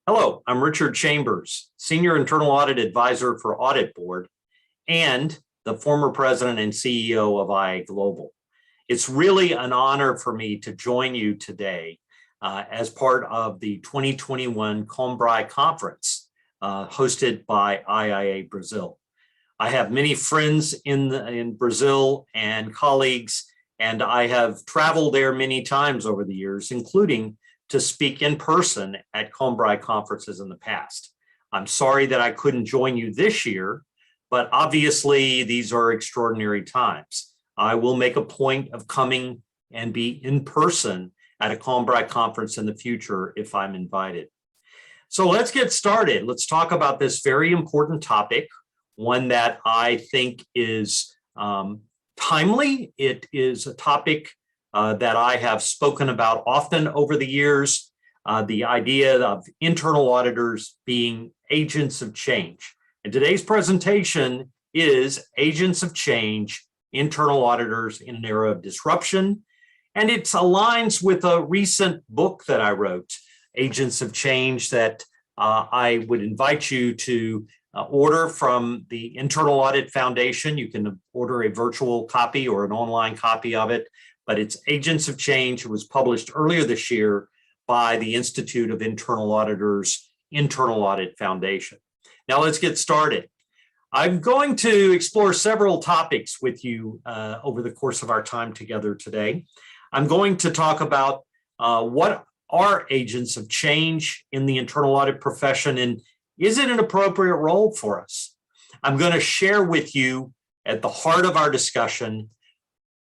Hello, I'm Richard Chambers, Senior Internal Audit Advisor for Audit Board and the former president and CEO of IA Global. It's really an honor for me to join you today as part of the 2021 Conbrai conference hosted by IIA Brazil. I have many friends in Brazil and colleagues, and I have traveled there many times over the years, including to speak in person at Conbrai conferences in the past. I'm sorry that I couldn't join you this year, but obviously these are extraordinary times. I will make a point of coming and be in person at a Conbrai conference in the future if I'm invited. So let's get started. Let's talk about this very important topic, one that I think is timely. It is a topic that I have spoken about often over the years, the idea of internal auditors being agents of change. And today's presentation is Agents of Change, Internal Auditors in an Era of Disruption. And it aligns with a recent book that I wrote, Agents of Change, that I would invite you to order from the Internal Audit Foundation. You can order a virtual copy or an online copy of it. But it's Agents of Change. It was published earlier this year by the Institute of Internal Auditors Internal Audit Foundation. Now let's get started. I'm going to explore several topics with you over the course of our time together today. I'm going to talk about what are agents of change in the internal audit profession, and is it an appropriate role for us? I'm going to share with you at the heart of our discussion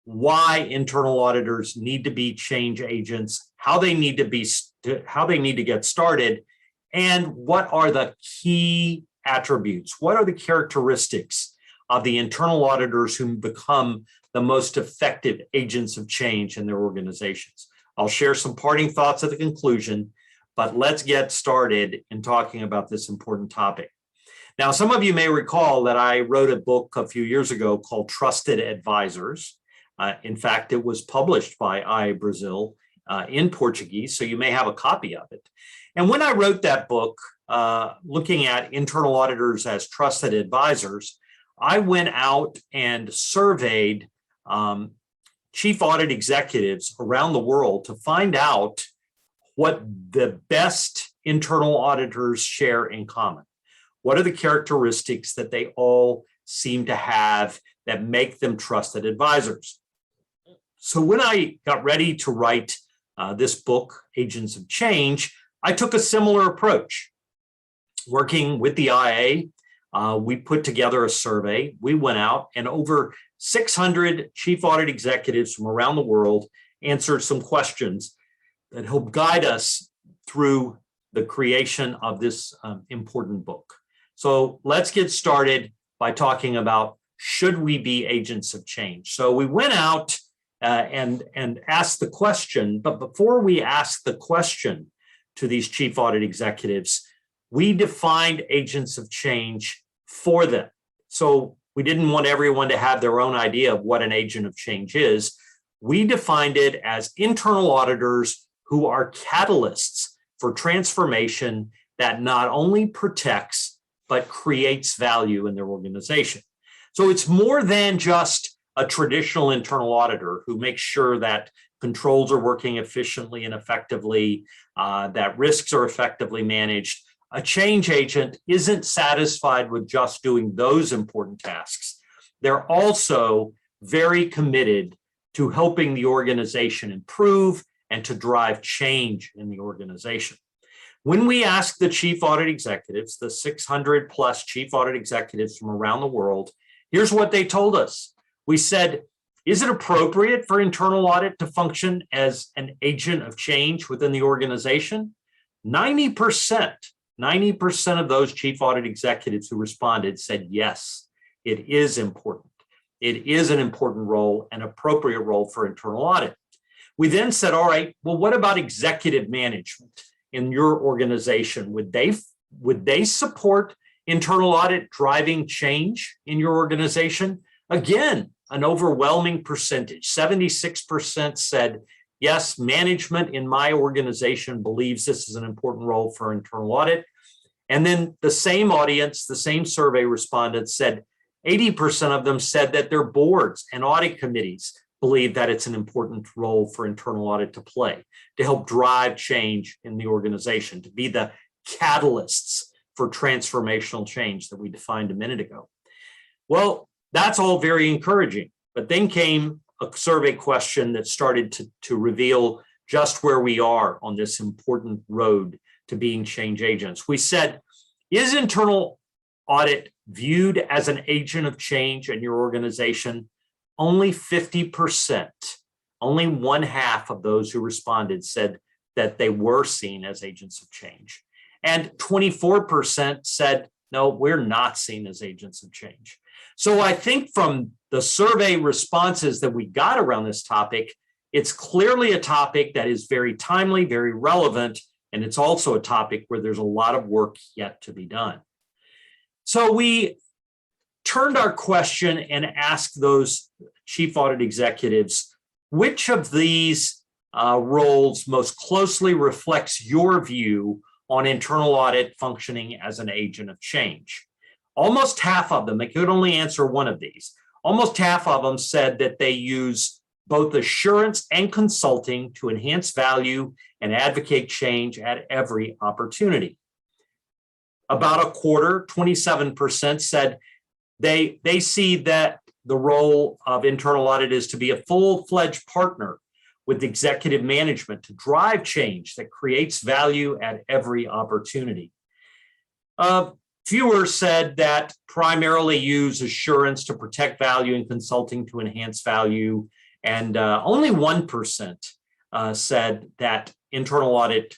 why internal auditors need to be change agents, how they need to get started, and what are the key attributes, what are the characteristics of the internal auditors who become the most effective agents of change in their organizations. I'll share some parting thoughts at the conclusion, but let's get started in talking about this important topic. Now, some of you may recall that I wrote a book a few years ago called Trusted Advisors. In fact, it was published by IA Brazil in Portuguese, so you may have a copy of it. And when I wrote that book, looking at internal auditors as trusted advisors, I went out and surveyed chief audit executives around the world to find out what the best internal auditors share in common. What are the characteristics that they all seem to have that make them trusted advisors? So when I got ready to write this book, Agents of Change, I took a similar approach. Working with the IA, we put together a survey. We went out and over 600 chief audit executives from around the world answered some questions that help guide us through the creation of this important book. So let's get started by talking about, should we be agents of change? So we went out and asked the question, but before we asked the question to these chief audit executives, we defined agents of change for them. So we didn't want everyone to have their own idea of what an agent of change is. We defined it as internal auditors who are catalysts for transformation that not only protects, but creates value in their organization. So it's more than just a traditional internal auditor who makes sure that controls are working efficiently and effectively, that risks are effectively managed. A change agent isn't satisfied with just doing those important tasks. They're also very committed to helping the organization improve and to drive change in the organization. When we asked the chief audit executives, the 600 plus chief audit executives from around the world, here's what they told us. We said, is it appropriate for internal audit to function as an agent of change within the organization? 90% of those chief audit executives who responded said, yes, it is important. It is an important role, an appropriate role for internal audit. We then said, all right, well, what about executive management in your organization? Would they support internal audit driving change in your organization? Again, an overwhelming percentage, 76% said Yes, management in my organization believes this is an important role for internal audit. And then the same audience, the same survey respondents said 80% of them said that their boards and audit committees believe that it's an important role for internal audit to play, to help drive change in the organization, to be the catalysts for transformational change that we defined a minute ago. Well, that's all very encouraging, but then came a survey question that started to reveal just where we are on this important road to being change agents. We said, is internal audit viewed as an agent of change in your organization? Only 50%, only one half of those who responded said that they were seen as agents of change. And 24% said, no, we're not seen as agents of change. So I think from the survey responses that we got around this topic, it's clearly a topic that is very timely, very relevant, and it's also a topic where there's a lot of work yet to be done. So we turned our question and asked those chief audit executives, which of these roles most closely reflects your view on internal audit functioning as an agent of change? Almost half of them, they could only answer one of these, almost half of them said that they use both assurance and consulting to enhance value and advocate change at every opportunity. About a quarter, 27%, said they see that the role of internal audit is to be a full-fledged partner with executive management to drive change that creates value at every opportunity. Fewer said that primarily use assurance to protect value and consulting to enhance value. And only 1% said that internal audit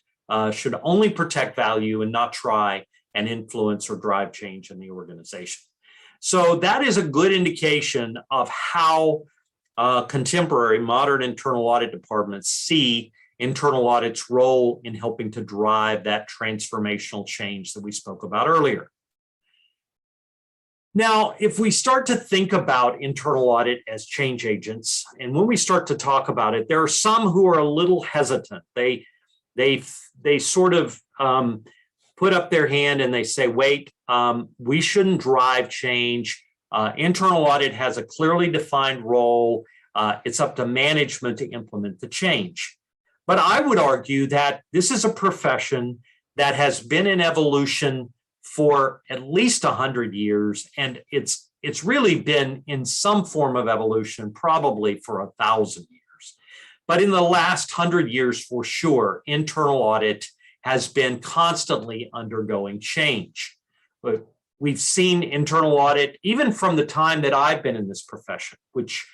should only protect value and not try and influence or drive change in the organization. So that is a good indication of how contemporary modern internal audit departments see internal audit's role in helping to drive that transformational change that we spoke about earlier. Now, if we start to think about internal audit as change agents, and when we start to talk about it, there are some who are a little hesitant. They sort of put up their hand and they say, wait, we shouldn't drive change. Internal audit has a clearly defined role. It's up to management to implement the change. But I would argue that this is a profession that has been in evolution for at least 100 years, and it's really been in some form of evolution probably for 1,000 years. But in the last 100 years, for sure, internal audit has been constantly undergoing change. But we've seen internal audit even from the time that I've been in this profession, which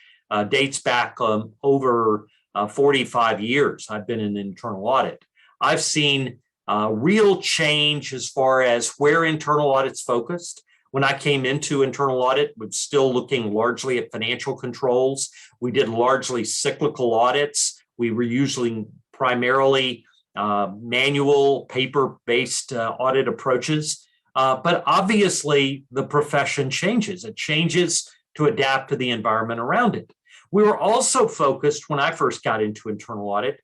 dates back over 45 years. I've been in internal audit. I've seen real change as far as where internal audit's focused. When I came into internal audit, we're still looking largely at financial controls. We did largely cyclical audits. We were usually primarily manual, paper-based audit approaches. But obviously, the profession changes. It changes to adapt to the environment around it. We were also focused, when I first got into internal audit,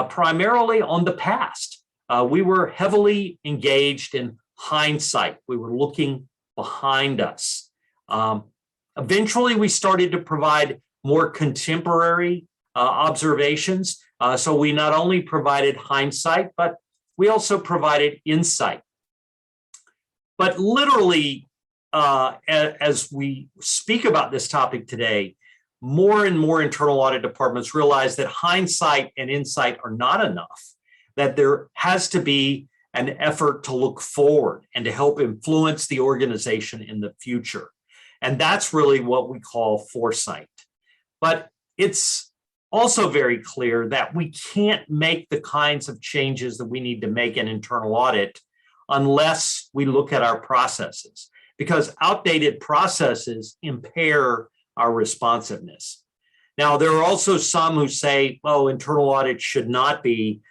primarily on the past. We were heavily engaged in hindsight. We were looking behind us. Eventually, we started to provide more contemporary observations. So we not only provided hindsight, but we also provided insight. But literally, as we speak about this topic today, more and more internal audit departments realize that hindsight and insight are not enough, that there has to be an effort to look forward and to help influence the organization in the future. And that's really what we call foresight. But it's also very clear that we can't make the kinds of changes that we need to make in internal audit unless we look at our processes, because outdated processes impair our responsiveness. Now, there are also some who say, well, internal audit should not be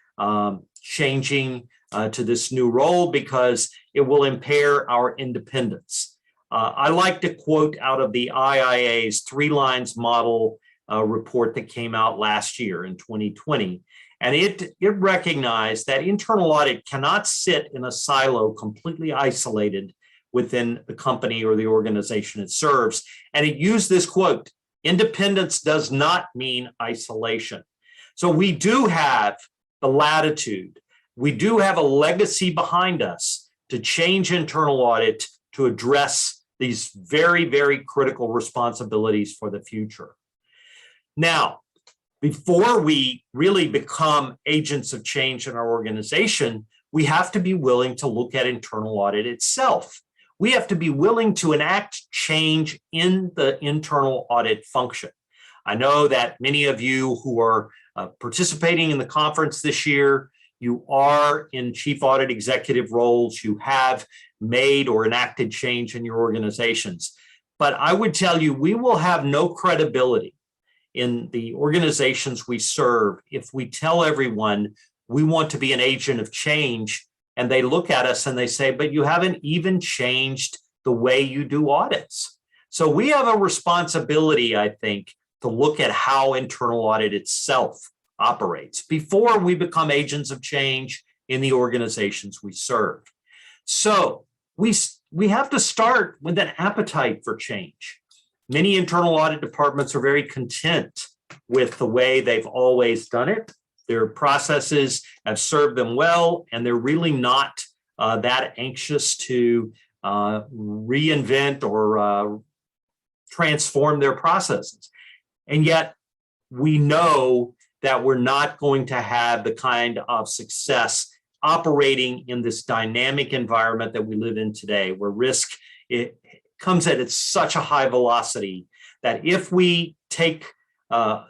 changing to this new role because it will impair our independence. I like to quote out of the IIA's 3 lines model report that came out last year in 2020. And it recognized that internal audit cannot sit in a silo completely isolated within the company or the organization it serves. And it used this quote, independence does not mean isolation. So we do have the latitude. We do have a legacy behind us to change internal audit to address these very, very critical responsibilities for the future. Now, before we really become agents of change in our organization, we have to be willing to look at internal audit itself. We have to be willing to enact change in the internal audit function. I know that many of you who are participating in the conference this year, you are in chief audit executive roles, you have made or enacted change in your organizations. But I would tell you, we will have no credibility in the organizations we serve if we tell everyone we want to be an agent of change, and they look at us and they say, but you haven't even changed the way you do audits. So we have a responsibility, I think, to look at how internal audit itself operates before we become agents of change in the organizations we serve. So we have to start with an appetite for change. Many internal audit departments are very content with the way they've always done it. Their processes have served them well, and they're really not that anxious to reinvent or transform their processes. And yet we know that we're not going to have the kind of success operating in this dynamic environment that we live in today, where risk it comes at such a high velocity that if we take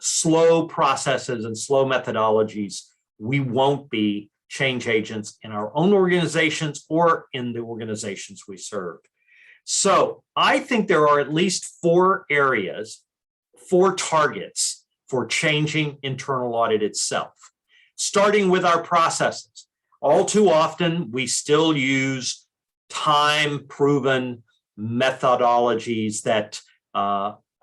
slow processes and slow methodologies, we won't be change agents in our own organizations or in the organizations we serve. So I think there are at least 4 areas, 4 targets for changing internal audit itself, starting with our processes. All too often, we still use time-proven methodologies that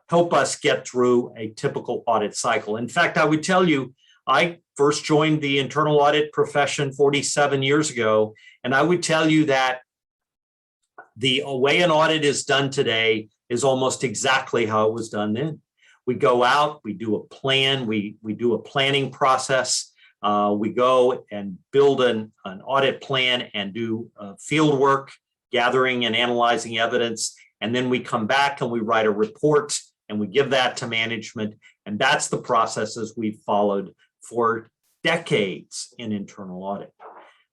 help us get through a typical audit cycle. In fact, I would tell you, I first joined the internal audit profession 47 years ago, and I would tell you that the way an audit is done today is almost exactly how it was done then. We go out, we do a plan, we do a planning process, we go and build an audit plan and do field work, gathering and analyzing evidence, and then we come back and we write a report and we give that to management. And that's the processes we've followed for decades in internal audit.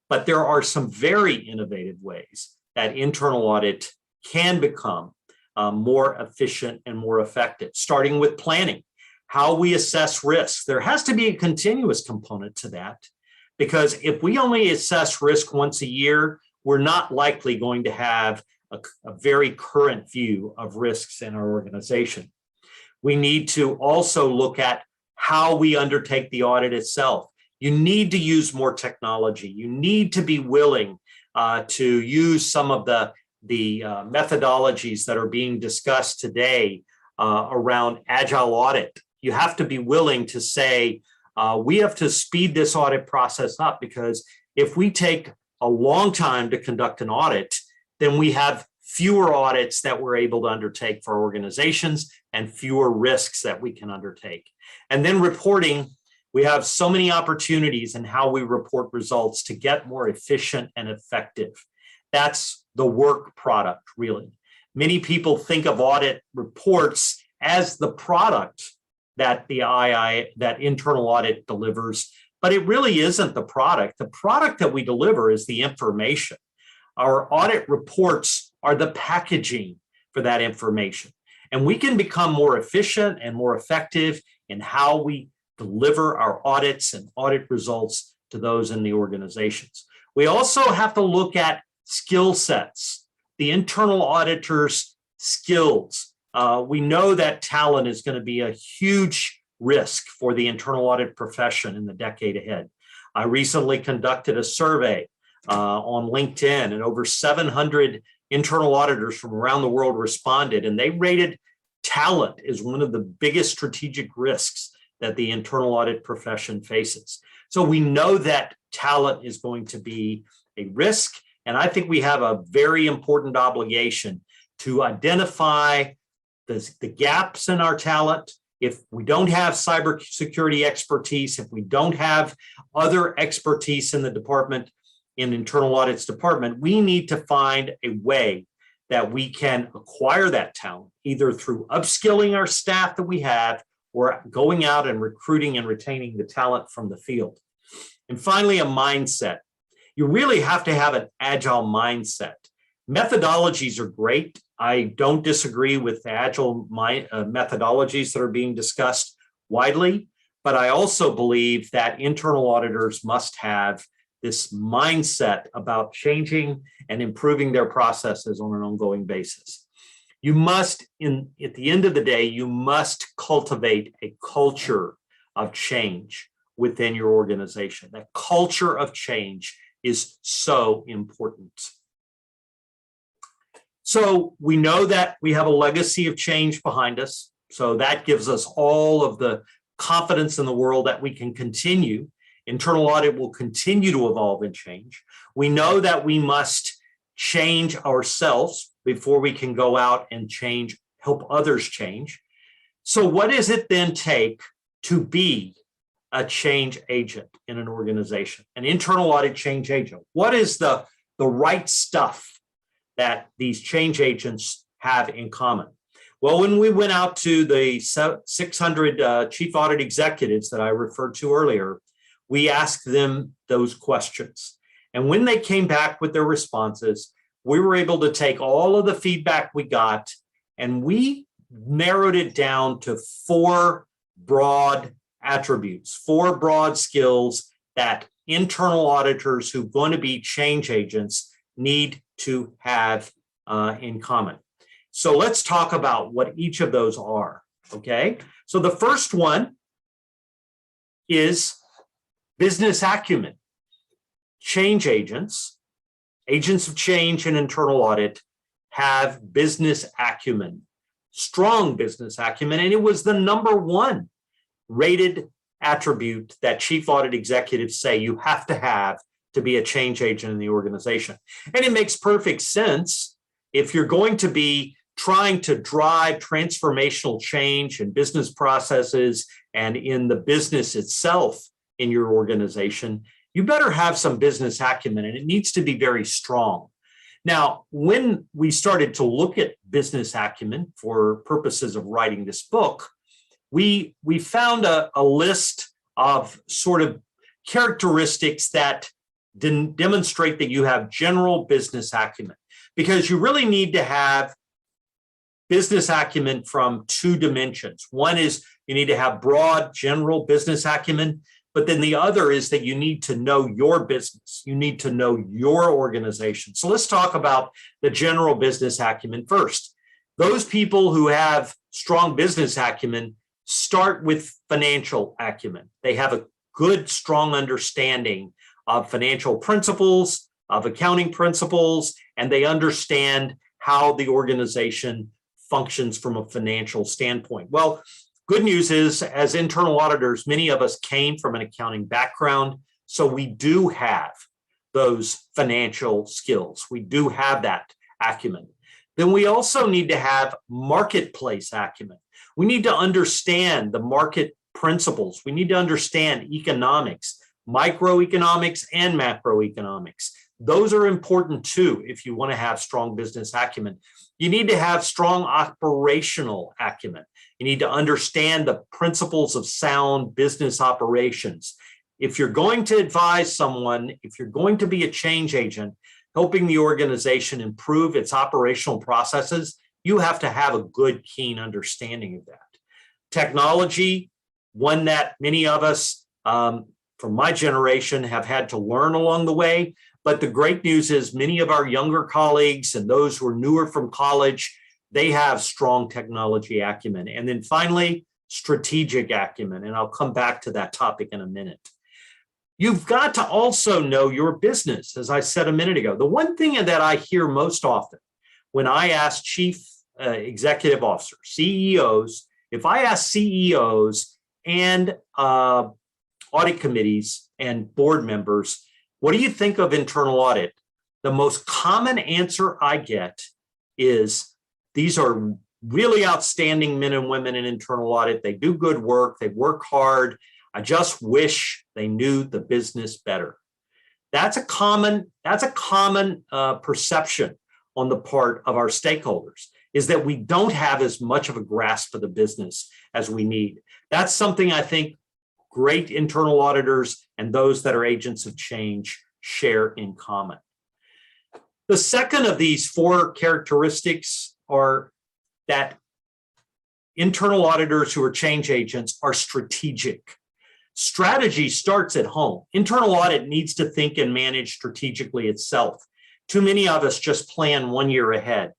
But there are some very innovative ways that internal audit can become more efficient and more effective, starting with planning, how we assess risks. There has to be a continuous component to that, because if we only assess risk once a year, we're not likely going to have a very current view of risks in our organization. We need to also look at how we undertake the audit itself. You need to use more technology. You need to be willing to use some of the methodologies that are being discussed today around agile audit. You have to be willing to say, we have to speed this audit process up, because if we take a long time to conduct an audit, then we have fewer audits that we're able to undertake for organizations and fewer risks that we can undertake. And then reporting, we have so many opportunities in how we report results to get more efficient and effective. That's the work product, really. Many people think of audit reports as the product that that internal audit delivers, but it really isn't the product. The product that we deliver is the information. Our audit reports are the packaging for that information. And we can become more efficient and more effective in how we deliver our audits and audit results to those in the organizations. We also have to look at skill sets, the internal auditor's skills. We know that talent is going to be a huge risk for the internal audit profession in the decade ahead. I recently conducted a survey on LinkedIn, and over 700 internal auditors from around the world responded, and they rated talent is one of the biggest strategic risks that the internal audit profession faces. So we know that talent is going to be a risk, and I think we have a very important obligation to identify the gaps in our talent. If we don't have cybersecurity expertise, if we don't have other expertise in the department, in internal audits department, we need to find a way that we can acquire that talent, either through upskilling our staff that we have or going out and recruiting and retaining the talent from the field. And finally, a mindset. You really have to have an agile mindset. Methodologies are great. I don't disagree with the agile methodologies that are being discussed widely, but I also believe that internal auditors must have this mindset about changing and improving their processes on an ongoing basis. You must, at the end of the day, you must cultivate a culture of change within your organization. That culture of change is so important. So we know that we have a legacy of change behind us. So that gives us all of the confidence in the world that we can continue. Internal audit will continue to evolve and change. We know that we must change ourselves before we can go out and change, help others change. So what does it then take to be a change agent in an organization, an internal audit change agent? What is the right stuff that these change agents have in common? Well, when we went out to the 600 chief audit executives that I referred to earlier, we asked them those questions. And when they came back with their responses, we were able to take all of the feedback we got and we narrowed it down to 4 broad attributes, 4 broad skills that internal auditors who are going to be change agents need to have in common. So let's talk about what each of those are, okay? So the first one is business acumen. Change agents, agents of change in internal audit, have business acumen, strong business acumen, and it was the #1 rated attribute that chief audit executives say you have to be a change agent in the organization. And it makes perfect sense. If you're going to be trying to drive transformational change in business processes and in the business itself in your organization, you better have some business acumen, and it needs to be very strong. Now, when we started to look at business acumen for purposes of writing this book, we found a list of sort of characteristics that demonstrate that you have general business acumen, because you really need to have business acumen from 2 dimensions. One is you need to have broad general business acumen, but then the other is that you need to know your business. You need to know your organization. So let's talk about the general business acumen first. Those people who have strong business acumen start with financial acumen. They have a good, strong understanding of financial principles, of accounting principles, and they understand how the organization functions from a financial standpoint. Well, good news is, as internal auditors, many of us came from an accounting background, so we do have those financial skills. We do have that acumen. Then we also need to have marketplace acumen. We need to understand the market principles. We need to understand economics, microeconomics and macroeconomics. Those are important too if you want to have strong business acumen. You need to have strong operational acumen. You need to understand the principles of sound business operations. If you're going to advise someone, if you're going to be a change agent, helping the organization improve its operational processes, you have to have a good, keen understanding of that. Technology, one that many of us from my generation have had to learn along the way. But the great news is many of our younger colleagues and those who are newer from college, they have strong technology acumen. And then finally, strategic acumen. And I'll come back to that topic in a minute. You've got to also know your business, as I said a minute ago. The one thing that I hear most often when I ask chief executive officers, CEOs, if I ask CEOs and audit committees and board members, what do you think of internal audit? The most common answer I get is, these are really outstanding men and women in internal audit. They do good work. They work hard. I just wish they knew the business better. That's a common perception on the part of our stakeholders, is that we don't have as much of a grasp of the business as we need. That's something I think great internal auditors and those that are agents of change share in common. The second of these four characteristics are that internal auditors who are change agents are strategic. Strategy starts at home. Internal audit needs to think and manage strategically itself. Too many of us just plan 1 year ahead.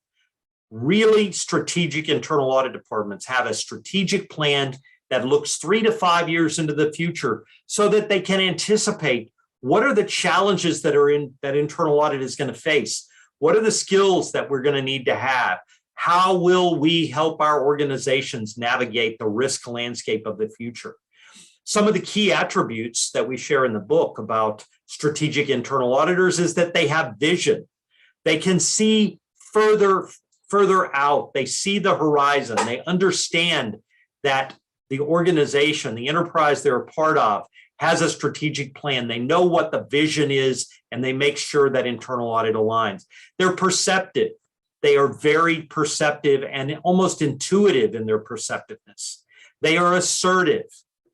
Really strategic internal audit departments have a strategic plan that looks 3 to 5 years into the future so that they can anticipate what are the challenges that internal audit is going to face. What are the skills that we're going to need to have? How will we help our organizations navigate the risk landscape of the future? Some of the key attributes that we share in the book about strategic internal auditors is that they have vision. They can see further out. They see the horizon. They understand that the organization, the enterprise they're a part of, has a strategic plan. They know what the vision is, and they make sure that internal audit aligns. They're perceptive. They are very perceptive and almost intuitive in their perceptiveness. They are assertive.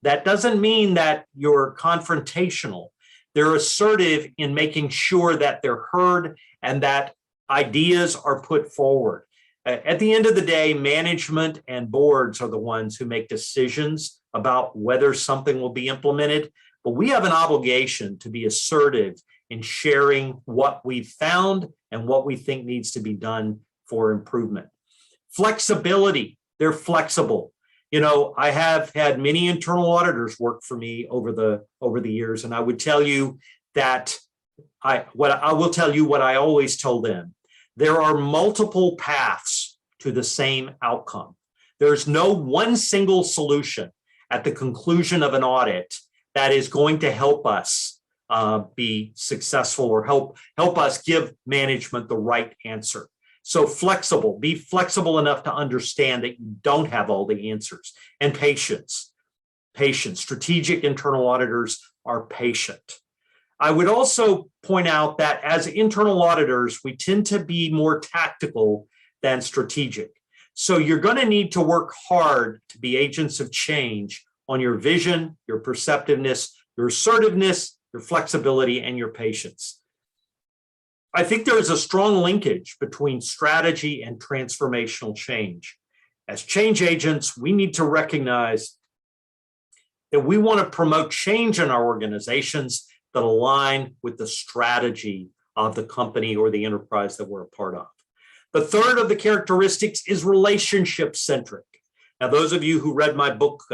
That doesn't mean that you're confrontational. They're assertive in making sure that they're heard and that ideas are put forward. At the end of the day, management and boards are the ones who make decisions about whether something will be implemented, but we have an obligation to be assertive in sharing what we've found and what we think needs to be done for improvement. Flexibility, they're flexible. You know, I have had many internal auditors work for me over the years, and I would tell you that I will tell you what I always told them. There are multiple paths to the same outcome. There's no one single solution at the conclusion of an audit that is going to help us be successful or help us give management the right answer. So flexible, be flexible enough to understand that you don't have all the answers. And patience. Strategic internal auditors are patient. I would also point out that as internal auditors, we tend to be more tactical than strategic. So you're going to need to work hard to be agents of change on your vision, your perceptiveness, your assertiveness, your flexibility, and your patience. I think there is a strong linkage between strategy and transformational change. As change agents, we need to recognize that we want to promote change in our organizations that align with the strategy of the company or the enterprise that we're a part of. The third of the characteristics is relationship-centric. Now, those of you who read my book,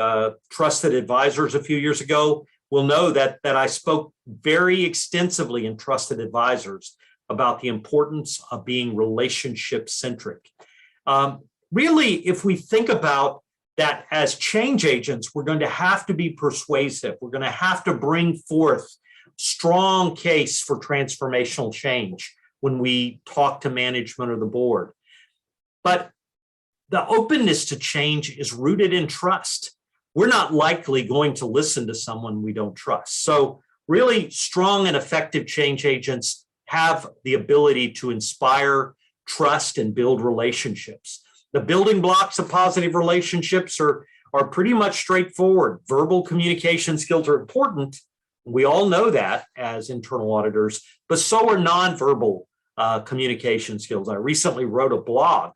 Trusted Advisors, a few years ago will know that I spoke very extensively in Trusted Advisors about the importance of being relationship-centric. Really, if we think about that as change agents, we're going to have to be persuasive. We're going to have to bring forth strong case for transformational change when we talk to management or the board. But the openness to change is rooted in trust. We're not likely going to listen to someone we don't trust. So really strong and effective change agents have the ability to inspire trust and build relationships. The building blocks of positive relationships are pretty much straightforward. Verbal communication skills are important. We all know that as internal auditors, but so are nonverbal communication skills. I recently wrote a blog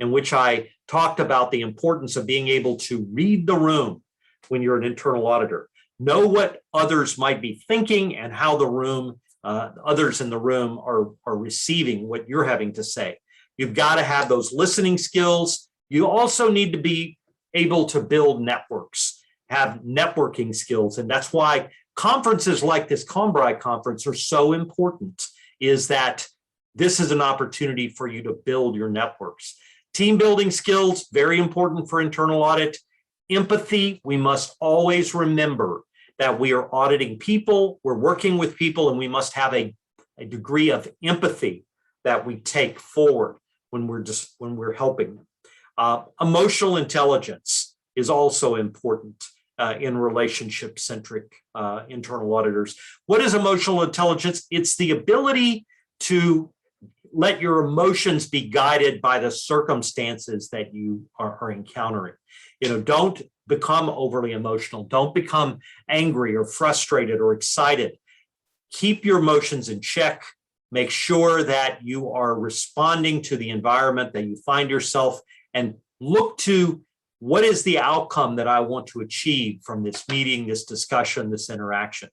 in which I talked about the importance of being able to read the room when you're an internal auditor. Know what others might be thinking and how the room, others in the room are receiving what you're having to say. You've got to have those listening skills. You also need to be able to build networks, have networking skills. And that's why conferences like this Conbrai conference are so important, is that this is an opportunity for you to build your networks. Team building skills, very important for internal audit. Empathy, we must always remember that we are auditing people, we're working with people, and we must have a degree of empathy that we take forward when we're helping them. Emotional intelligence is also important in relationship-centric internal auditors. What is emotional intelligence? It's the ability to let your emotions be guided by the circumstances that you are encountering. Don't become overly emotional. Don't become angry or frustrated or excited. Keep your emotions in check. Make sure that you are responding to the environment that you find yourself, and look to what is the outcome that I want to achieve from this meeting, this discussion, this interaction.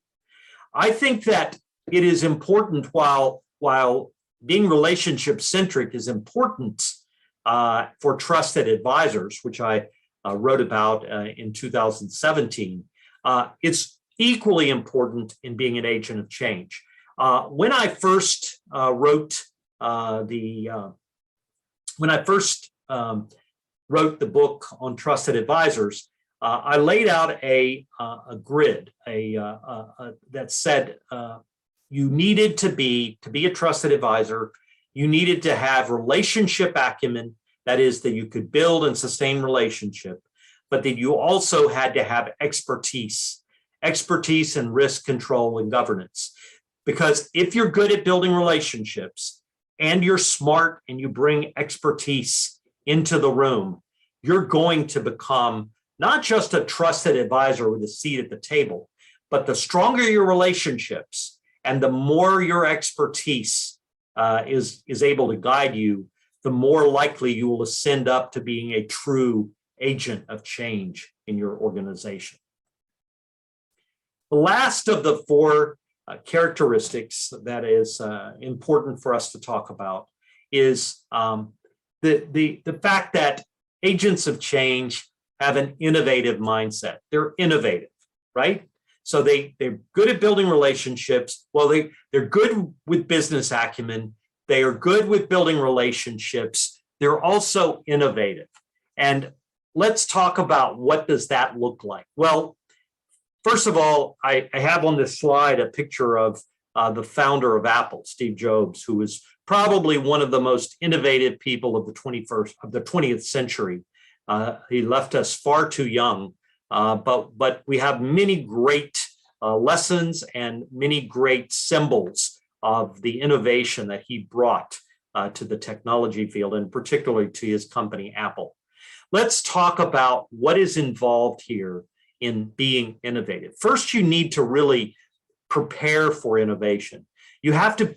I think that it is important, while being relationship-centric is important for trusted advisors, which I wrote about in 2017, it's equally important in being an agent of change. When I first wrote the book on trusted advisors, I laid out a grid that said you needed to be a trusted advisor. You needed to have relationship acumen, that is, that you could build and sustain relationship, but that you also had to have expertise in risk control and governance. Because if you're good at building relationships and you're smart and you bring expertise into the room, you're going to become not just a trusted advisor with a seat at the table, but the stronger your relationships and the more your expertise is able to guide you, the more likely you will ascend up to being a true agent of change in your organization. The last of the four characteristics that is important for us to talk about is the fact that agents of change have an innovative mindset. They're innovative, right? So they're good at building relationships. Well, they're good with business acumen. They are good with building relationships. They're also innovative. And let's talk about what does that look like. Well, first of all, I have on this slide a picture of the founder of Apple, Steve Jobs, who was probably one of the most innovative people of the 20th century. He left us far too young, but we have many great lessons and many great symbols of the innovation that he brought to the technology field, and particularly to his company, Apple. Let's talk about what is involved here in being innovative. First, you need to really prepare for innovation. You have to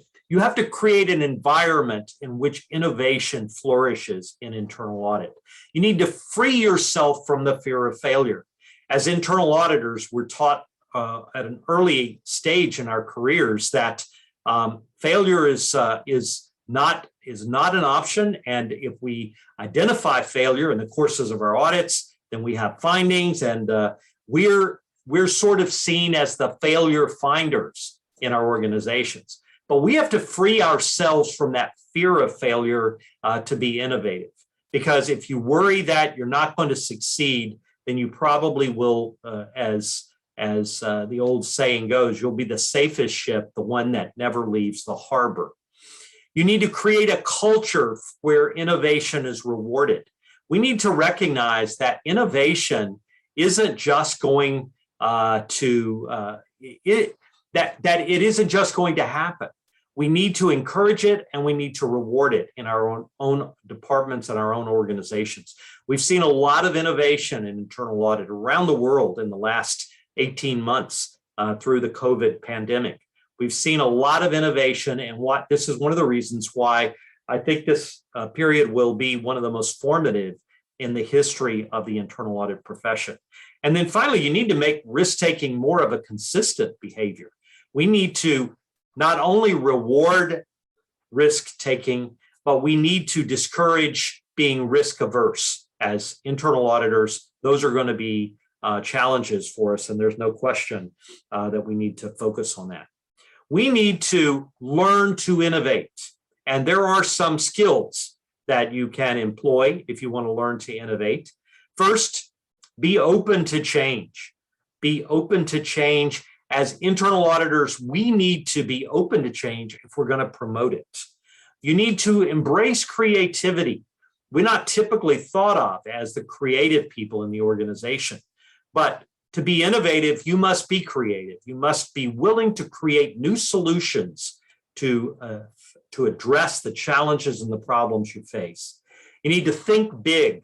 create an environment in which innovation flourishes in internal audit. You need to free yourself from the fear of failure. As internal auditors, we're taught at an early stage in our careers that failure is not an option. And if we identify failure in the courses of our audits, then we have findings, and we're sort of seen as the failure finders in our organizations. But we have to free ourselves from that fear of failure to be innovative. Because if you worry that you're not going to succeed, then you probably will, as the old saying goes, you'll be the safest ship, the one that never leaves the harbor. You need to create a culture where innovation is rewarded. We need to recognize that innovation isn't just going it isn't just going to happen. We need to encourage it, and we need to reward it in our own departments and our own organizations. We've seen a lot of innovation in internal audit around the world in the last 18 months through the COVID pandemic. We've seen a lot of innovation, and this is one of the reasons why I think this period will be one of the most formative in the history of the internal audit profession. And then finally, you need to make risk-taking more of a consistent behavior. We need to not only reward risk-taking, but we need to discourage being risk-averse. As internal auditors, those are going to be challenges for us, and there's no question that we need to focus on that. We need to learn to innovate, and there are some skills that you can employ if you want to learn to innovate. First, be open to change. Be open to change. As internal auditors, we need to be open to change if we're going to promote it. You need to embrace creativity. We're not typically thought of as the creative people in the organization, but to be innovative, you must be creative. You must be willing to create new solutions to address the challenges and the problems you face. You need to think big.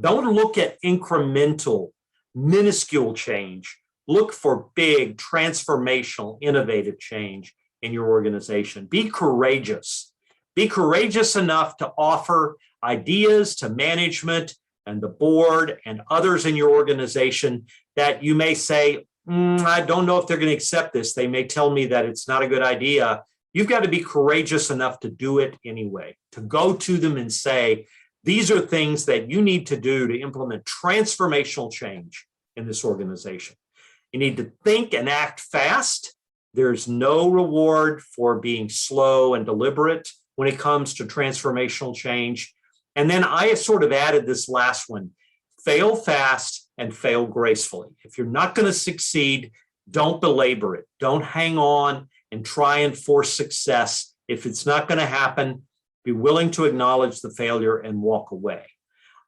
Don't look at incremental, minuscule change. Look for big, transformational, innovative change in your organization. Be courageous. Be courageous enough to offer ideas to management and the board and others in your organization that you may say, I don't know if they're going to accept this. They may tell me that it's not a good idea. You've got to be courageous enough to do it anyway, to go to them and say, these are things that you need to do to implement transformational change in this organization. You need to think and act fast. There's no reward for being slow and deliberate when it comes to transformational change. And then I have sort of added this last one, fail fast and fail gracefully. If you're not going to succeed, don't belabor it. Don't hang on and try and force success. If it's not going to happen, be willing to acknowledge the failure and walk away.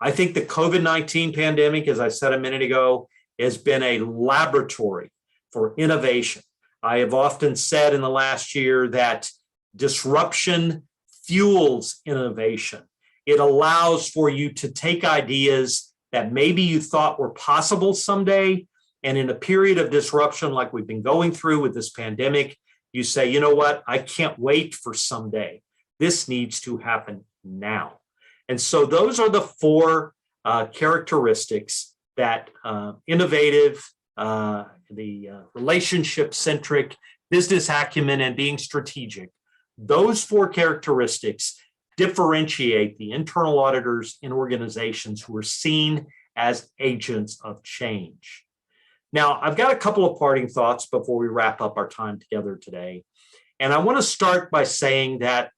I think the COVID-19 pandemic, as I said a minute ago, has been a laboratory for innovation. I have often said in the last year that disruption fuels innovation. It allows for you to take ideas that maybe you thought were possible someday, and in a period of disruption like we've been going through with this pandemic, you say, you know what, I can't wait for someday. This needs to happen now. And so those are the four characteristics that innovative, the relationship-centric, business acumen, and being strategic, those four characteristics differentiate the internal auditors in organizations who are seen as agents of change. Now, I've got a couple of parting thoughts before we wrap up our time together today. And I want to start by saying that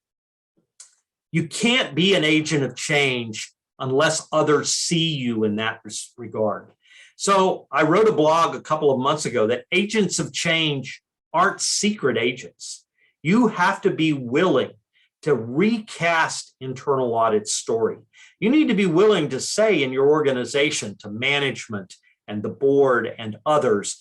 you can't be an agent of change unless others see you in that regard. So I wrote a blog a couple of months ago that agents of change aren't secret agents. You have to be willing to recast internal audit's story. You need to be willing to say in your organization to management and the board and others,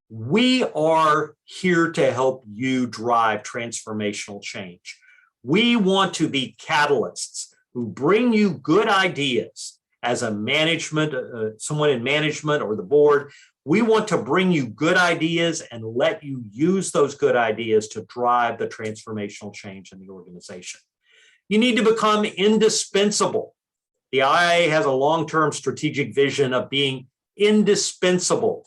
we are here to help you drive transformational change. We want to be catalysts who bring you good ideas as a management, someone in management or the board. We want to bring you good ideas and let you use those good ideas to drive the transformational change in the organization. You need to become indispensable. The IA has a long-term strategic vision of being indispensable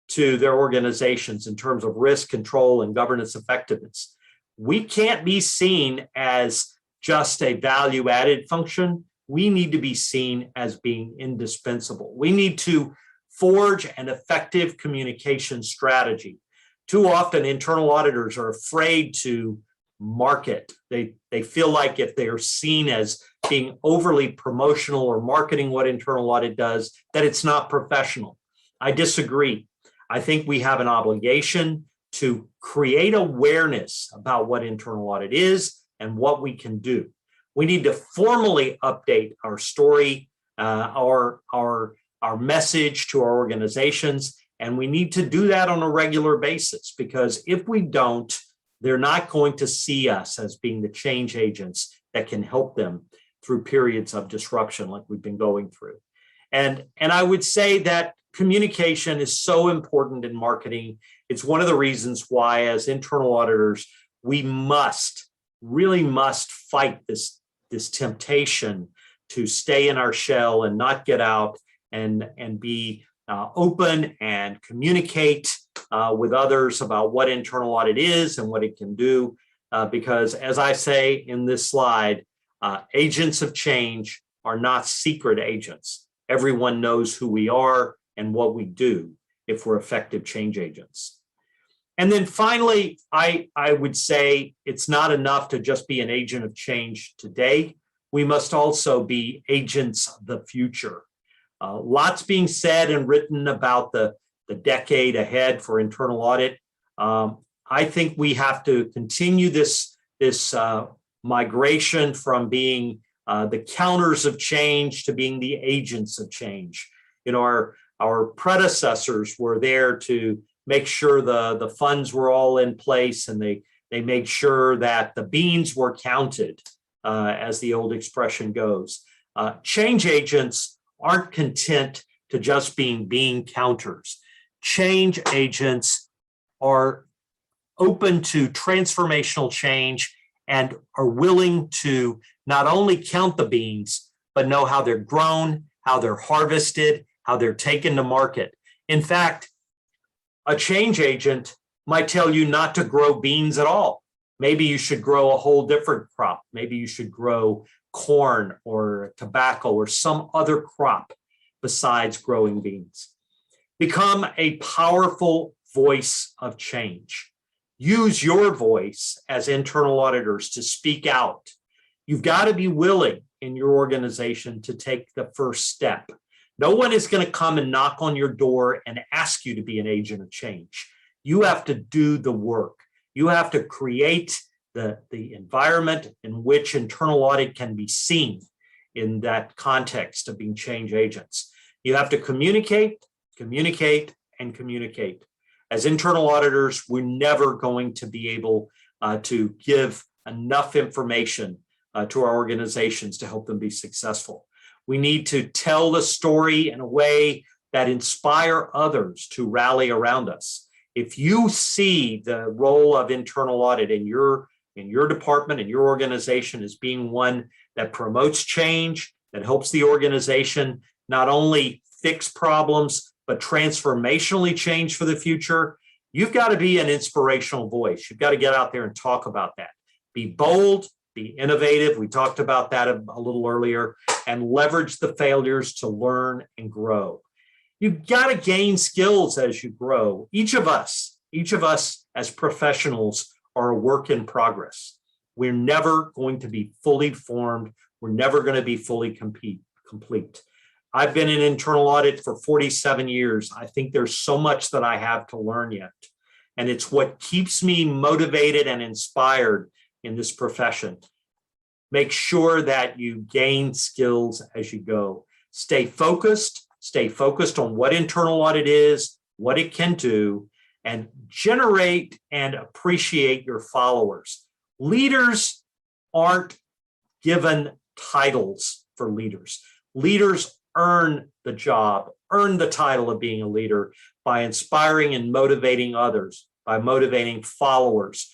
to their organizations in terms of risk control and governance effectiveness. We can't be seen as just a value-added function. We need to be seen as being indispensable. We need to forge an effective communication strategy. Too often, internal auditors are afraid to market. They feel like if they are seen as being overly promotional or marketing what internal audit does, that it's not professional. I disagree. I think we have an obligation to create awareness about what internal audit is and what we can do. We need to formally update our story, our message to our organizations, and we need to do that on a regular basis, because if we don't, they're not going to see us as being the change agents that can help them through periods of disruption like we've been going through. And I would say that communication is so important in marketing. It's one of the reasons why, as internal auditors, we really must fight this temptation to stay in our shell and not get out and be open and communicate with others about what internal audit is and what it can do. Because as I say in this slide, agents of change are not secret agents. Everyone knows who we are and what we do if we're effective change agents. And then finally, I would say it's not enough to just be an agent of change today. we must also be agents of the future. Lots being said and written about the decade ahead for internal audit. I think we have to continue this migration from being the counters of change to being the agents of change. You know, our predecessors were there to make sure the funds were all in place, and they made sure that the beans were counted, as the old expression goes. Change agents aren't content to just being bean counters. Change agents are open to transformational change and are willing to not only count the beans, but know how they're grown, how they're harvested, how they're taken to market. In fact, a change agent might tell you not to grow beans at all. Maybe you should grow a whole different crop. Maybe you should grow corn or tobacco or some other crop besides growing beans. Become a powerful voice of change. Use your voice as internal auditors to speak out. You've got to be willing in your organization to take the first step. No one is going to come and knock on your door and ask you to be an agent of change. You have to do the work. You have to create the environment in which internal audit can be seen in that context of being change agents. You have to communicate, communicate, and communicate. As internal auditors, we're never going to be able to give enough information to our organizations to help them be successful. We need to tell the story in a way that inspire others to rally around us. If you see the role of internal audit in your department, in your organization, as being one that promotes change, that helps the organization not only fix problems, but transformationally change for the future, you've got to be an inspirational voice. You've got to get out there and talk about that. Be bold, be innovative. We talked about that a little earlier, and leverage the failures to learn and grow. You've got to gain skills as you grow. Each of us as professionals are a work in progress. We're never going to be fully formed. We're never going to be fully complete. I've been in internal audit for 47 years. I think there's so much that I have to learn yet. And it's what keeps me motivated and inspired in this profession. Make sure that you gain skills as you go. Stay focused on what internal audit is, what it can do, and generate and appreciate your followers. Leaders aren't given titles for leaders. Leaders earn the job, earn the title of being a leader by inspiring and motivating others, by motivating followers.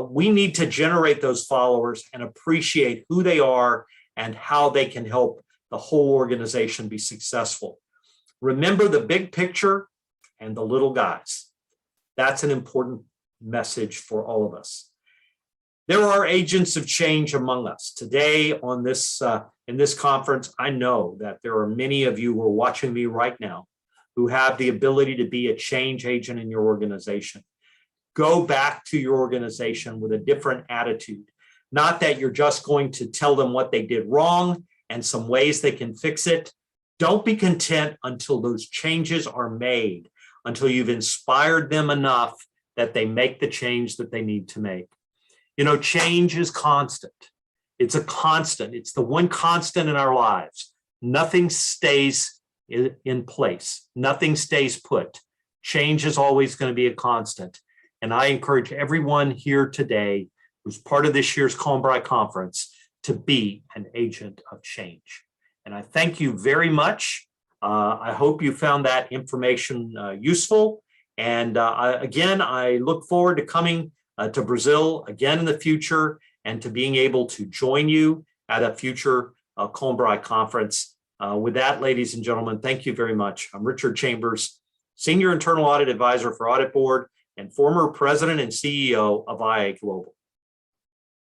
We need to generate those followers and appreciate who they are and how they can help the whole organization be successful. Remember the big picture and the little guys. That's an important message for all of us. There are agents of change among us. Today on this in this conference, I know that there are many of you who are watching me right now who have the ability to be a change agent in your organization. Go back to your organization with a different attitude. Not that you're just going to tell them what they did wrong and some ways they can fix it. Don't be content until those changes are made, until you've inspired them enough that they make the change that they need to make. You know, change is constant. It's a constant. It's the one constant in our lives. Nothing stays in place. Nothing stays put. Change is always going to be a constant. And I encourage everyone here today who's part of this year's Conbrai conference to be an agent of change. And I thank you very much. I hope you found that information useful. And again, I look forward to coming to Brazil again in the future and to being able to join you at a future Conbrai conference. With that, ladies and gentlemen, thank you very much. I'm Richard Chambers, Senior Internal Audit Advisor for Audit Board and former President and CEO of IA Global.